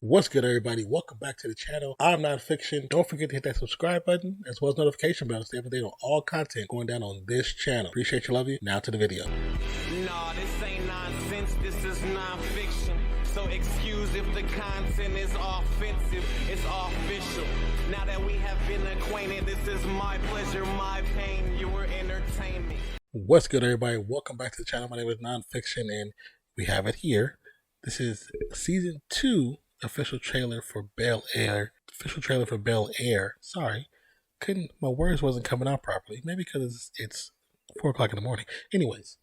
What's good, everybody? Welcome back to the channel. I'm Nonpfixion. Don't forget to hit that subscribe button as well as notification bell to stay up to date on all content going down on this channel. Appreciate you, love you. Now to the video. Nah, this ain't nonsense, this is nonfiction. So excuse if the content is offensive, it's official. Now that we have been acquainted, this is my pleasure, my pain, your entertainment. What's good, everybody? Welcome back to the channel. My name is Nonpfixion, and we have it here. This is season 2 official trailer for Bel-Air. Sorry, my words wasn't coming out properly. Maybe because it's 4 o'clock in the morning. Anyways,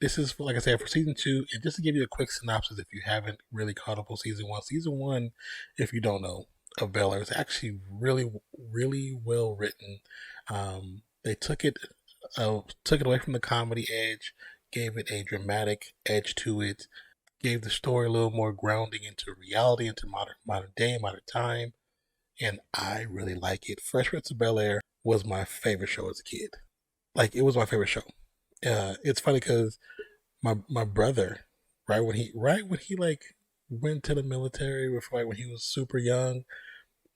this is, like I said, for season 2, and just to give you a quick synopsis if you haven't really caught up on season 1. Season 1, if you don't know, of Bel-Air is actually really well written. They took it away from the comedy edge, gave it a dramatic edge to it, gave the story a little more grounding into reality, into modern day, modern time, and I really like it. Fresh Prince of Bel-Air was my favorite show as a kid. Like, it was my favorite show. It's funny because my brother, right when he like went to the military, when he was super young,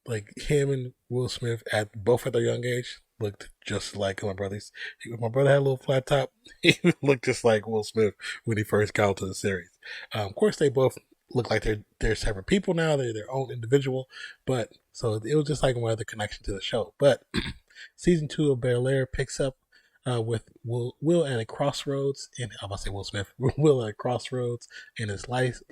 like him and Will Smith both at their young age looked just like my brothers. My brother had a little flat top. He looked just like Will Smith when he first got into the series. Of course, they both look like they're separate people now. They're their own individual. But so it was just like one other connection to the show. But season 2 of Bel-Air picks up with Will at a crossroads. I'm about to say Will Smith. Will at a crossroads in his life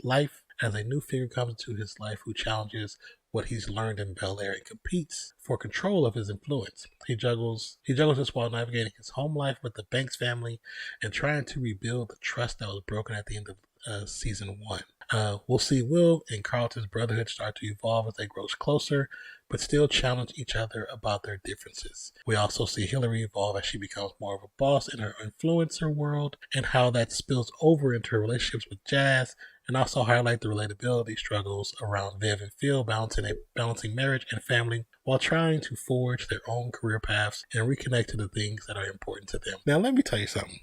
as a new figure comes into his life who challenges what he's learned in Bel-Air and competes for control of his influence. He juggles this while navigating his home life with the Banks family and trying to rebuild the trust that was broken at the end of season 1. We'll see Will and Carlton's brotherhood start to evolve as they grow closer, but still challenge each other about their differences. We also see Hilary evolve as she becomes more of a boss in her influencer world, and how that spills over into her relationships with Jazz, and also highlight the relatability struggles around Viv and Phil balancing marriage and family while trying to forge their own career paths and reconnect to the things that are important to them. Now, let me tell you something.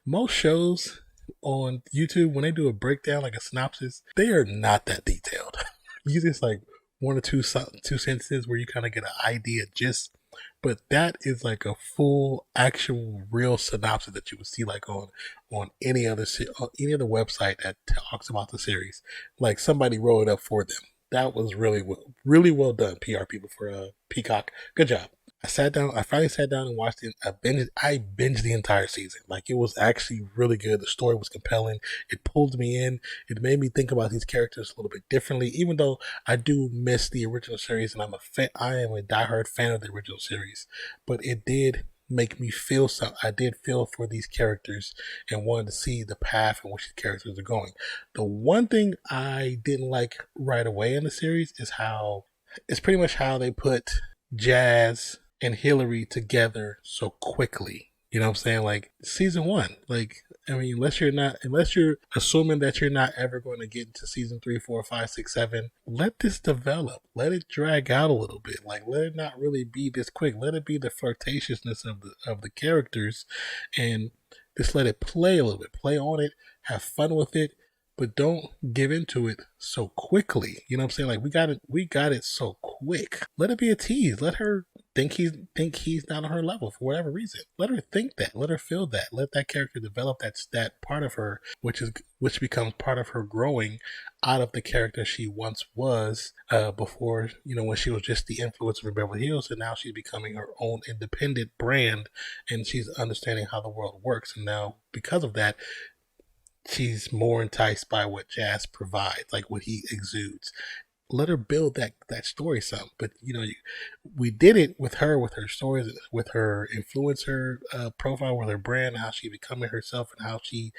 Most shows on YouTube, when they do a breakdown, like a synopsis, they are not that detailed. You just like one or two sentences where you kind of get an idea, gist. But that is like a full, actual, real synopsis that you would see like on any other website that talks about the series. Like somebody wrote it up for them. That was really well done, PR people for Peacock. Good job. I finally sat down and watched it. I binged the entire season. Like, it was actually really good. The story was compelling. It pulled me in. It made me think about these characters a little bit differently, even though I do miss the original series, and I am a diehard fan of the original series. But it did make me feel something. I did feel for these characters and wanted to see the path in which the characters are going. The one thing I didn't like right away in the series is it's pretty much how they put Jazz and Hilary together so quickly. You know what I'm saying? Like, season 1. Like, I mean, unless you're assuming that you're not ever going to get into season 3, 4, 5, 6, 7, let this develop. Let it drag out a little bit. Like, let it not really be this quick. Let it be the flirtatiousness of the characters, and just let it play a little bit. Play on it, have fun with it, but don't give into it so quickly. You know what I'm saying? Like, we got it so quick. Let it be a tease. Let her think he's not on her level for whatever reason. Let her think that. Let her feel that. Let that character develop that part of her, which becomes part of her growing out of the character she once was before. You know, when she was just the influencer of Beverly Hills, and now she's becoming her own independent brand, and she's understanding how the world works. And now, because of that, she's more enticed by what Jazz provides, like what he exudes. Let her build that story some. But, you know, we did it with her stories, with her influencer profile, with her brand, how she becoming herself, and how she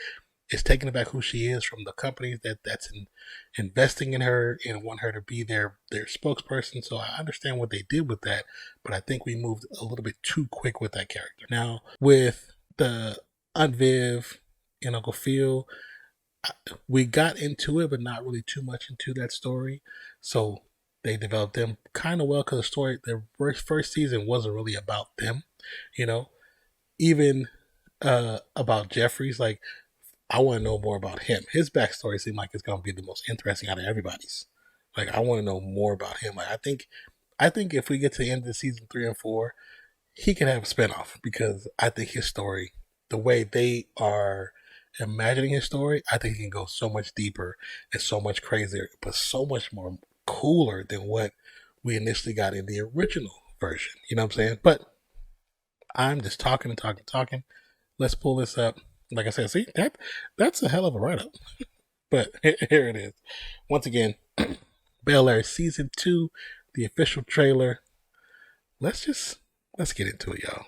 is taking back who she is from the companies that's investing in her and want her to be their spokesperson. So I understand what they did with that, but I think we moved a little bit too quick with that character. Now, with the Aunt Viv and Uncle Phil, we got into it, but not really too much into that story. So they developed them kind of well, because the first season wasn't really about them, you know. Even about Jeffries, like, I want to know more about him. His backstory seemed like it's going to be the most interesting out of everybody's. Like, I want to know more about him. Like, I think if we get to the end of season 3 and 4, he can have a spinoff because I think his story, the way they are imagining his story, I think he can go so much deeper and so much crazier, but so much more cooler than what we initially got in the original version. You know what I'm saying? But I'm just talking and talking and talking. Let's pull this up. Like I said, see, that's a hell of a write-up. But here it is. Once again, Bel-Air Season 2, the official trailer. Let's get into it, y'all.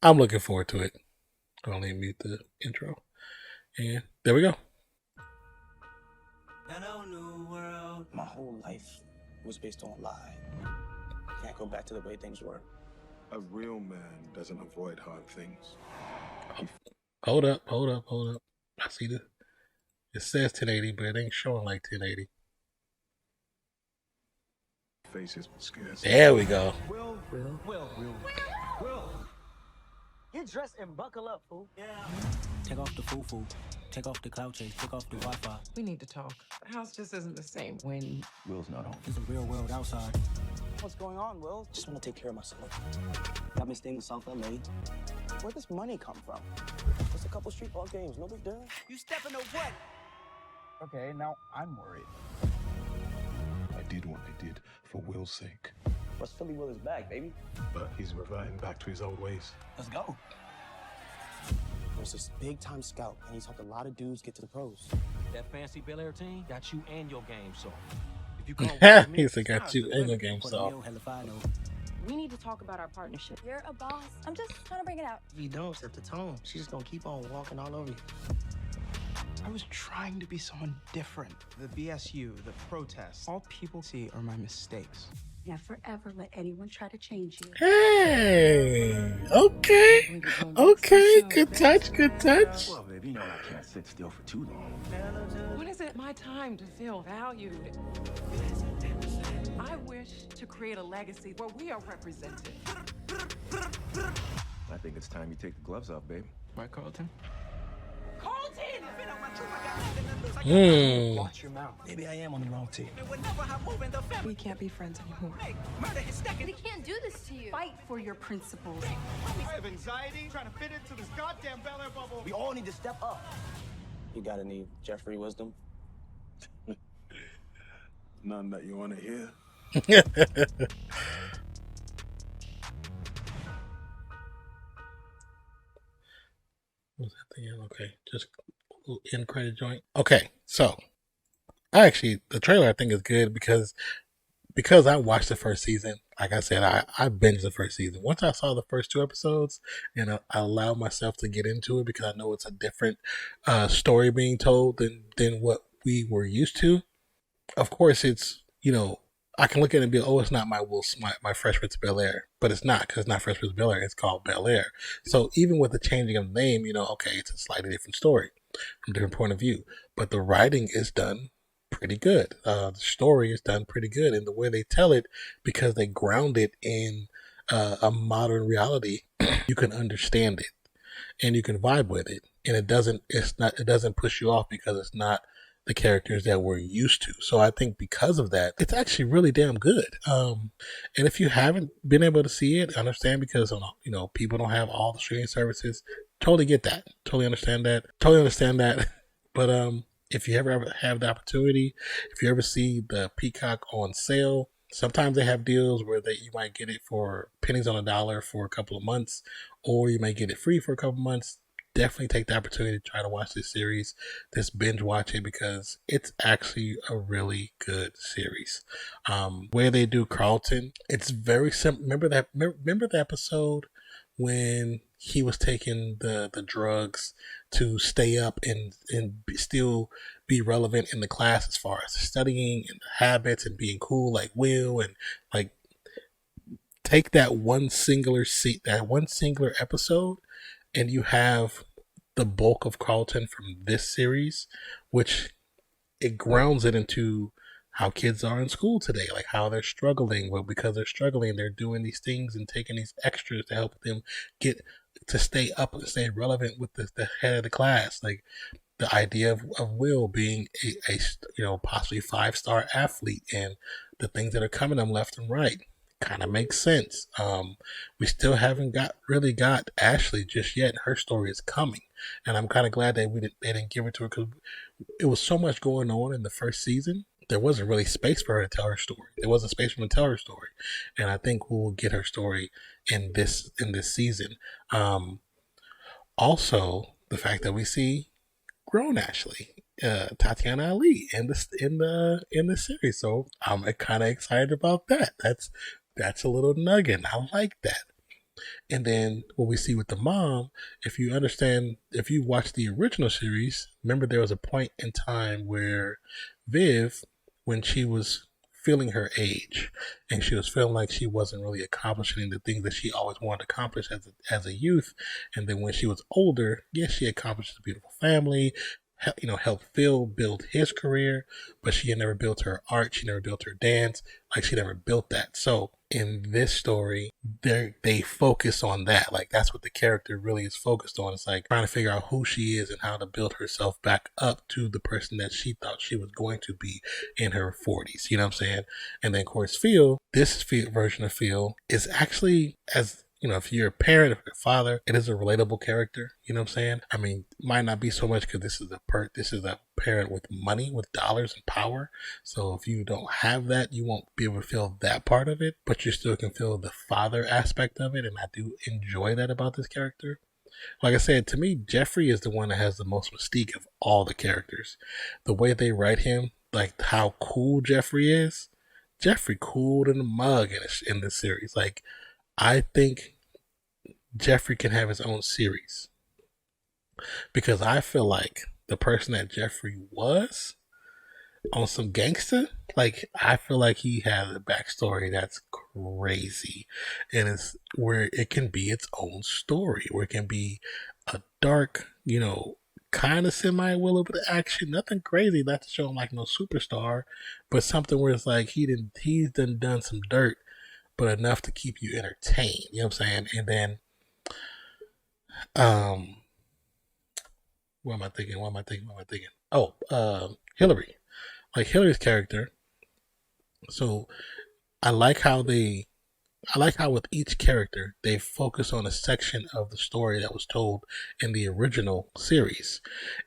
I'm looking forward to it. I'll only mute the intro. And there we go. My whole life was based on a lie. Can't go back to the way things were. A real man doesn't avoid hard things. Hold up. I see this. It says 1080, but it ain't showing like 1080. Faces scares. There we go. Will. Get dressed and buckle up, fool. Yeah. Take off the foo-foo. Take off the cloud chase. Take off the Wi-Fi. We need to talk. The house just isn't the same when Will's not home. There's a real world outside. What's going on, Will? Just want to take care of myself. Got me staying in South LA. Where'd this money come from? Just a couple street ball games. No big deal. You stepping to what? Okay, now I'm worried. I did what I did for Will's sake. West Philly Will is back, baby. But he's reverting back to his old ways. Let's go. There's this big-time scout, and he's helped a lot of dudes get to the pros. That fancy Bel-Air team got you and your game soft. If you come He said got you and your game soft. We need to talk about our partnership. You're a boss. I'm just trying to bring it out. If you don't set the tone, she's just gonna keep on walking all over you. I was trying to be someone different. The BSU, the protests, all people see are my mistakes. Never ever let anyone try to change you. Hey, okay, good touch. Well, baby, you know I can't sit still for too long. when is it my time to feel valued? I wish to create a legacy where we are represented. I think it's time you take the gloves off, babe. Right, Carlton? Watch your mouth. Maybe I am on the wrong team. We can't be friends anymore. We can't do this to you. Fight for your principles. I have anxiety trying to fit into this goddamn Bel-Air bubble. We all need to step up. You got any Jeffrey wisdom? None that you want to hear. What's that thing? Okay, just a little end credit joint. Okay, so the trailer I think is good because I watched the first season. Like I said, I binged the first season. Once I saw the first 2 episodes, and I allowed myself to get into it because I know it's a different story being told than what we were used to. Of course, it's, I can look at it and be, oh, it's not my Fresh Prince of Bel-Air, but it's not, because it's not Fresh Prince of Bel-Air. It's called Bel-Air. So even with the changing of the name, okay, it's a slightly different story from a different point of view, but the writing is done pretty good. The story is done pretty good, and the way they tell it, because they ground it in a modern reality, you can understand it and you can vibe with it, and it doesn't push you off because it's not the characters that we're used to. So I think because of that, it's actually really damn good. And if you haven't been able to see it, I understand, because people don't have all the streaming services. Totally get that. Totally understand that. But if you ever have the opportunity, if you ever see the Peacock on sale, sometimes they have deals where you might get it for pennies on a dollar for a couple of months, or you might get it free for a couple of months. Definitely take the opportunity to try to watch this series, this binge watch it, because it's actually a really good series. Where they do Carlton, it's very simple. Remember the episode when he was taking the drugs to stay up and still be relevant in the class as far as studying and habits and being cool like Will, and like take that one singular episode, and you have the bulk of Carlton from this series, which it grounds it into how kids are in school today, like how they're struggling. Well, because they're struggling, they're doing these things and taking these extras to help them get to stay up and stay relevant with the head of the class. Like, the idea of Will being a possibly 5-star athlete and the things that are coming him left and right kind of makes sense. We still haven't really got Ashley just yet. Her story is coming, and I'm kind of glad that they didn't give it to her, because it was so much going on in the first season. There wasn't really space for her to tell her story. There wasn't space for her to tell her story, and I think we'll get her story in this season. Also, the fact that we see grown Ashley, Tatiana Ali, in the series, so I'm kind of excited about that. That's a little nugget. I like that. And then what we see with the mom, if you watch the original series, remember there was a point in time where Viv, when she was feeling her age and she was feeling like she wasn't really accomplishing the things that she always wanted to accomplish as a youth, and then when she was older, yes, she accomplished a beautiful family, helped Phil build his career, but she had never built her art, she never built her dance, like she never built that. So in this story, they focus on that. Like, that's what the character really is focused on. It's like trying to figure out who she is and how to build herself back up to the person that she thought she was going to be in her 40s. You know what I'm saying? And then, of course, this version of Phil is actually, as if you're a parent, if you're a father, it is a relatable character. You know what I'm saying? I mean, might not be so much because this is a parent with money, with dollars and power. So if you don't have that, you won't be able to feel that part of it, but you still can feel the father aspect of it. And I do enjoy that about this character. Like I said, to me, Jeffrey is the one that has the most mystique of all the characters. The way they write him, like how cool Jeffrey is. Jeffrey cooled in the mug in this series. Like, I think Jeffrey can have his own series, because I feel like the person that Jeffrey was on some gangster, like, I feel like he has a backstory that's crazy, and it's where it can be its own story, where it can be a dark, kind of semi with a little bit of action, nothing crazy, not to show him like no superstar, but something where it's like he's done some dirt, but enough to keep you entertained. You know what I'm saying? And then, what am I thinking? Oh, Hilary. Like Hilary's character. So I like how with each character they focus on a section of the story that was told in the original series,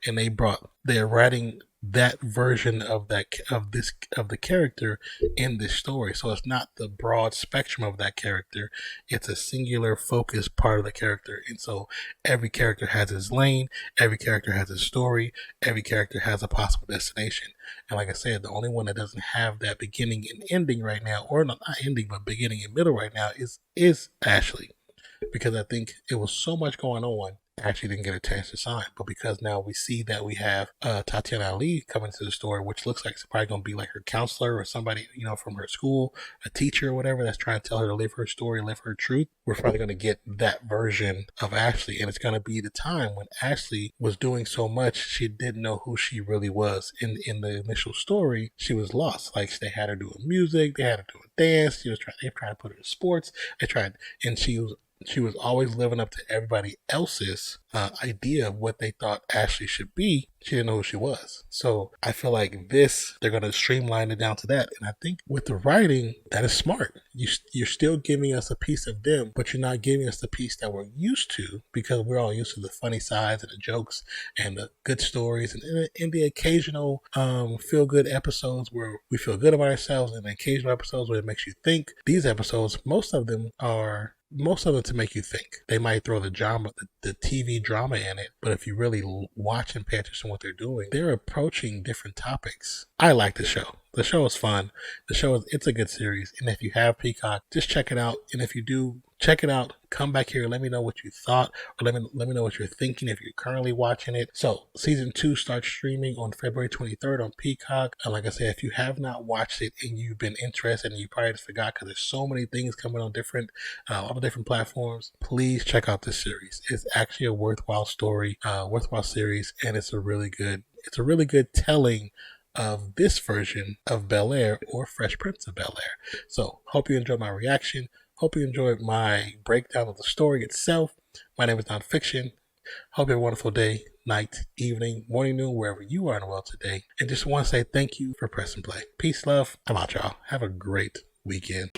and they're writing that version of the character in this story. So it's not the broad spectrum of that character, it's a singular focused part of the character. And so every character has his lane, every character has his story, every character has a possible destination. And like I said, the only one that doesn't have that beginning and ending right now, or not ending but beginning and middle right now, is Ashley, because I think it was so much going on, Ashley didn't get a chance to sign. But because now we see that we have Tatiana Ali coming to the story, which looks like it's probably going to be like her counselor or somebody, from her school, a teacher or whatever, that's trying to tell her to live her story, live her truth. We're probably going to get that version of Ashley, and it's going to be the time when Ashley was doing so much she didn't know who she really was. In the initial story, she was lost. Like, they had her doing music, they had her doing dance, they were trying to put her in sports, and she was always living up to everybody else's idea of what they thought Ashley should be. She didn't know who she was. So I feel like they're going to streamline it down to that. And I think with the writing, that is smart. You're still giving us a piece of them, but you're not giving us the piece that we're used to, because we're all used to the funny sides and the jokes and the good stories and the occasional feel-good episodes where we feel good about ourselves, and the occasional episodes where it makes you think. These episodes, most of them to make you think. They might throw the drama, the TV drama in it, but if you really watch and pay attention to what they're doing, they're approaching different topics. I like the show. The show is fun. It's a good series. And if you have Peacock, just check it out. And if you do, check it out. Come back here. Let me know what you thought, or let me know what you're thinking if you're currently watching it. So season 2 starts streaming on February 23rd on Peacock. And like I said, if you have not watched it and you've been interested and you probably just forgot, because there's so many things coming on all the different platforms, please check out this series. It's actually a worthwhile story, worthwhile series, and it's a really good telling of this version of Bel-Air, or Fresh Prince of Bel-Air. So hope you enjoyed my reaction. Hope you enjoyed my breakdown of the story itself. My name is Nonpfixion. Hope you have a wonderful day. night, evening, morning, noon, wherever you are in the world today. And just want to say thank you for pressing play. Peace, love. I'm out, y'all. Have a great weekend.